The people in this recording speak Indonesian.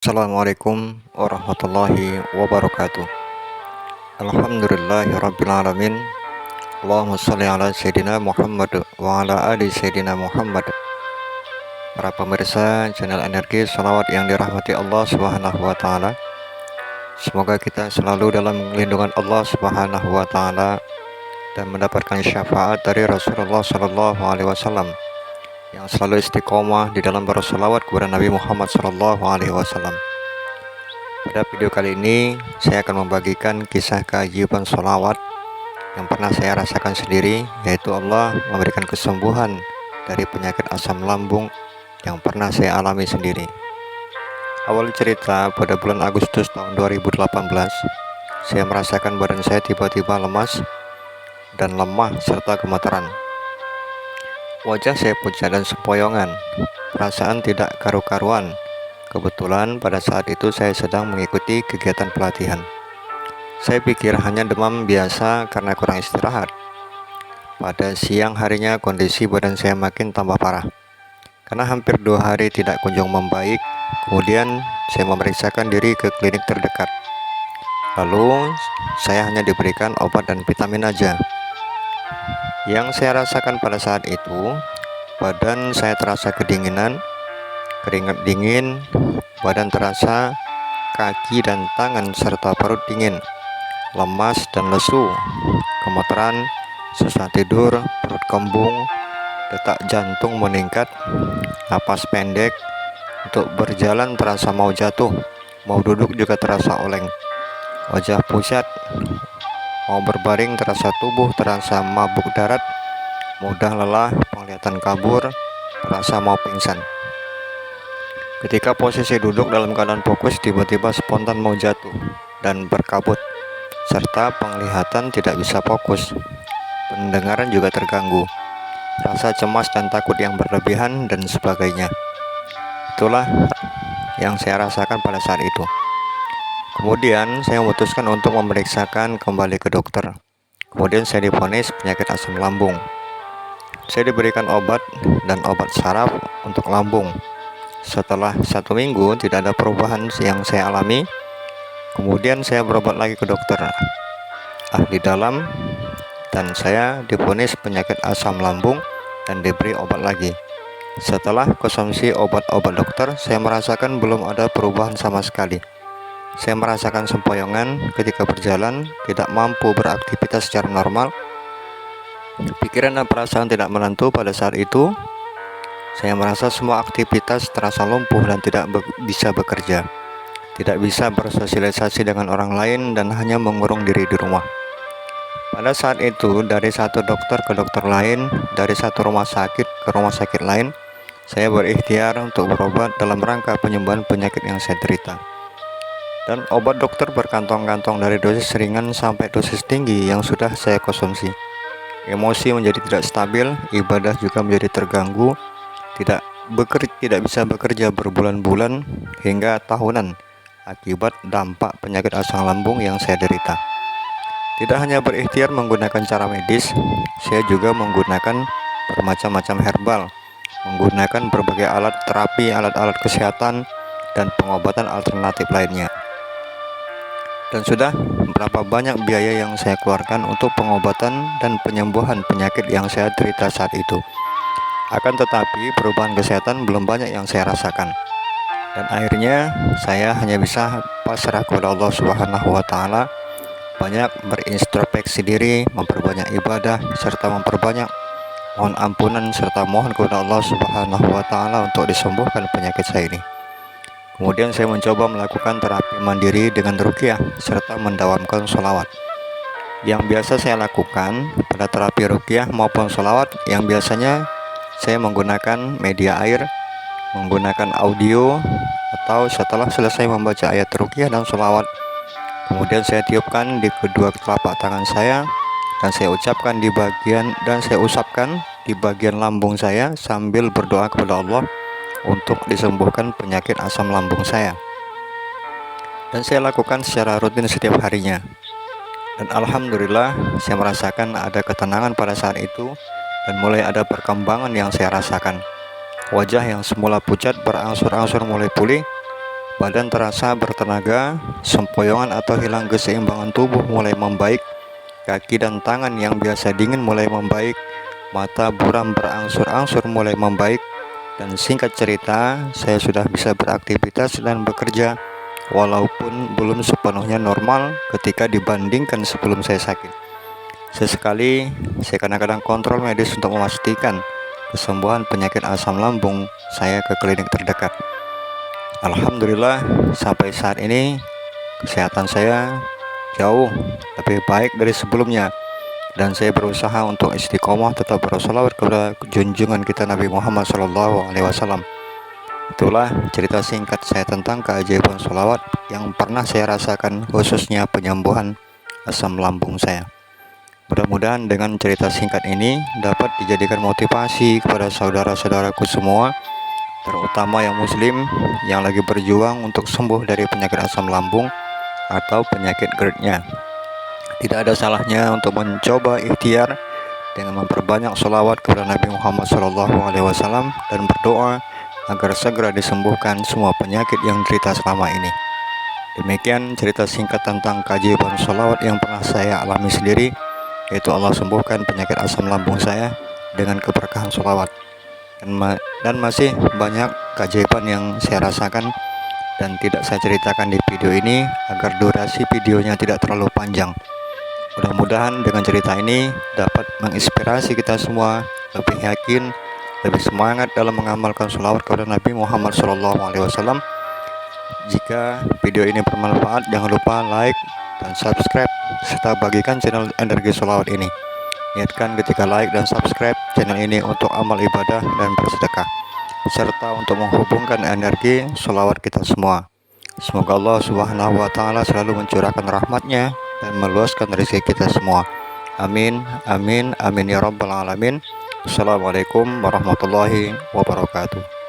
Assalamualaikum warahmatullahi wabarakatuh. Alhamdulillahirrabbilalamin. Allahumma sholli ala Sayyidina Muhammad wa ala ali Sayyidina Muhammad. Para pemirsa channel Energi Salawat yang dirahmati Allah Subhanahu wa taala. Semoga kita selalu dalam lindungan Allah Subhanahu wa taala dan mendapatkan syafaat dari Rasulullah sallallahu alaihi wasallam yang selalu istiqomah di dalam bersolawat kepada Nabi Muhammad sallallahu alaihi wasallam. Pada video kali ini saya akan membagikan kisah keajaiban sholawat yang pernah saya rasakan sendiri, yaitu Allah memberikan kesembuhan dari penyakit asam lambung yang pernah saya alami sendiri. Awal cerita, pada bulan Agustus tahun 2018, saya merasakan badan saya tiba-tiba lemas dan lemah serta gemetaran. Wajah saya pucat dan sempoyongan, perasaan tidak karu-karuan. Kebetulan pada saat itu saya sedang mengikuti kegiatan pelatihan. Saya pikir hanya demam biasa karena kurang istirahat. Pada siang harinya kondisi badan saya makin tambah parah. Karena hampir 2 hari tidak kunjung membaik, kemudian saya memeriksakan diri ke klinik terdekat. Lalu saya hanya diberikan obat dan vitamin aja. Yang saya rasakan pada saat itu, badan saya terasa kedinginan, keringat dingin, badan terasa, kaki dan tangan serta perut dingin, lemas dan lesu, gemeteran, susah tidur, perut kembung, detak jantung meningkat, napas pendek, untuk berjalan terasa mau jatuh, mau duduk juga terasa oleng, wajah pucat, mau berbaring terasa tubuh terasa mabuk darat, mudah lelah, penglihatan kabur, terasa mau pingsan. Ketika posisi duduk dalam keadaan fokus, tiba-tiba spontan mau jatuh dan berkabut, serta penglihatan tidak bisa fokus, pendengaran juga terganggu, rasa cemas dan takut yang berlebihan dan sebagainya. Itulah yang saya rasakan pada saat itu. Kemudian saya memutuskan untuk memeriksakan kembali ke dokter. Kemudian saya divonis penyakit asam lambung. Saya diberikan obat dan obat saraf untuk lambung. Setelah 1 minggu tidak ada perubahan yang saya alami, kemudian saya berobat lagi ke dokter ahli dalam dan saya divonis penyakit asam lambung dan diberi obat lagi. Setelah konsumsi obat-obat dokter, saya merasakan belum ada perubahan sama sekali. Saya merasakan sempoyongan ketika berjalan, tidak mampu beraktivitas secara normal. Pikiran dan perasaan tidak menentu pada saat itu. Saya merasa semua aktivitas terasa lumpuh dan tidak bisa bekerja, tidak bisa bersosialisasi dengan orang lain dan hanya mengurung diri di rumah. Pada saat itu, dari satu dokter ke dokter lain, dari satu rumah sakit ke rumah sakit lain, saya berikhtiar untuk berobat dalam rangka penyembuhan penyakit yang saya derita. Dan obat dokter berkantong-kantong dari dosis ringan sampai dosis tinggi yang sudah saya konsumsi. Emosi menjadi tidak stabil, ibadah juga menjadi terganggu, tidak bisa bekerja berbulan-bulan hingga tahunan akibat dampak penyakit asam lambung yang saya derita. Tidak hanya berikhtiar menggunakan cara medis, saya juga menggunakan bermacam-macam herbal, menggunakan berbagai alat terapi, alat-alat kesehatan, dan pengobatan alternatif lainnya. Dan sudah berapa banyak biaya yang saya keluarkan untuk pengobatan dan penyembuhan penyakit yang saya derita saat itu. Akan tetapi perubahan kesehatan belum banyak yang saya rasakan. Dan akhirnya saya hanya bisa pasrah kepada Allah Subhanahu wa taala, banyak berintrospeksi diri, memperbanyak ibadah, serta memperbanyak mohon ampunan serta mohon kepada Allah Subhanahu wa taala untuk disembuhkan penyakit saya ini. Kemudian saya mencoba melakukan terapi mandiri dengan ruqyah serta mendawamkan sholawat. Yang biasa saya lakukan pada terapi ruqyah maupun sholawat, yang biasanya saya menggunakan media air, menggunakan audio, atau setelah selesai membaca ayat ruqyah dan sholawat, kemudian saya tiupkan di kedua telapak tangan saya dan saya ucapkan saya usapkan di bagian lambung saya sambil berdoa kepada Allah untuk disembuhkan penyakit asam lambung saya. Dan saya lakukan secara rutin setiap harinya. Dan alhamdulillah saya merasakan ada ketenangan pada saat itu dan mulai ada perkembangan yang saya rasakan. Wajah yang semula pucat berangsur-angsur mulai pulih, badan terasa bertenaga, sempoyongan atau hilang keseimbangan tubuh mulai membaik, kaki dan tangan yang biasa dingin mulai membaik, mata buram berangsur-angsur mulai membaik, dan singkat cerita, saya sudah bisa beraktivitas dan bekerja walaupun belum sepenuhnya normal ketika dibandingkan sebelum saya sakit. Sesekali saya kadang-kadang kontrol medis untuk memastikan kesembuhan penyakit asam lambung saya ke klinik terdekat. Alhamdulillah, sampai saat ini kesehatan saya jauh lebih baik dari sebelumnya, dan saya berusaha untuk istiqomah tetap bersolawat kepada junjungan kita Nabi Muhammad SAW. Itulah cerita singkat saya tentang keajaiban solawat yang pernah saya rasakan, khususnya penyembuhan asam lambung saya. Mudah-mudahan dengan cerita singkat ini dapat dijadikan motivasi kepada saudara-saudaraku semua, terutama yang muslim yang lagi berjuang untuk sembuh dari penyakit asam lambung atau penyakit GERD-nya. Tidak ada salahnya untuk mencoba ikhtiar dengan memperbanyak sholawat kepada Nabi Muhammad SAW dan berdoa agar segera disembuhkan semua penyakit yang derita selama ini. Demikian cerita singkat tentang keajaiban sholawat yang pernah saya alami sendiri, yaitu Allah sembuhkan penyakit asam lambung saya dengan keberkahan sholawat. Dan masih banyak keajaiban yang saya rasakan dan tidak saya ceritakan di video ini agar durasi videonya tidak terlalu panjang. Mudah-mudahan dengan cerita ini dapat menginspirasi kita semua lebih yakin, lebih semangat dalam mengamalkan sholawat kepada Nabi Muhammad SAW. Jika video ini bermanfaat, jangan lupa like dan subscribe serta bagikan channel Energi Sholawat ini. Niatkan ketika like dan subscribe channel ini untuk amal ibadah dan bersedekah, serta untuk menghubungkan energi sholawat kita semua. Semoga Allah Subhanahu wa Ta'ala selalu mencurahkan rahmatnya dan meluaskan rezeki kita semua. Amin, amin, amin ya rabbal alamin. Assalamualaikum warahmatullahi wabarakatuh.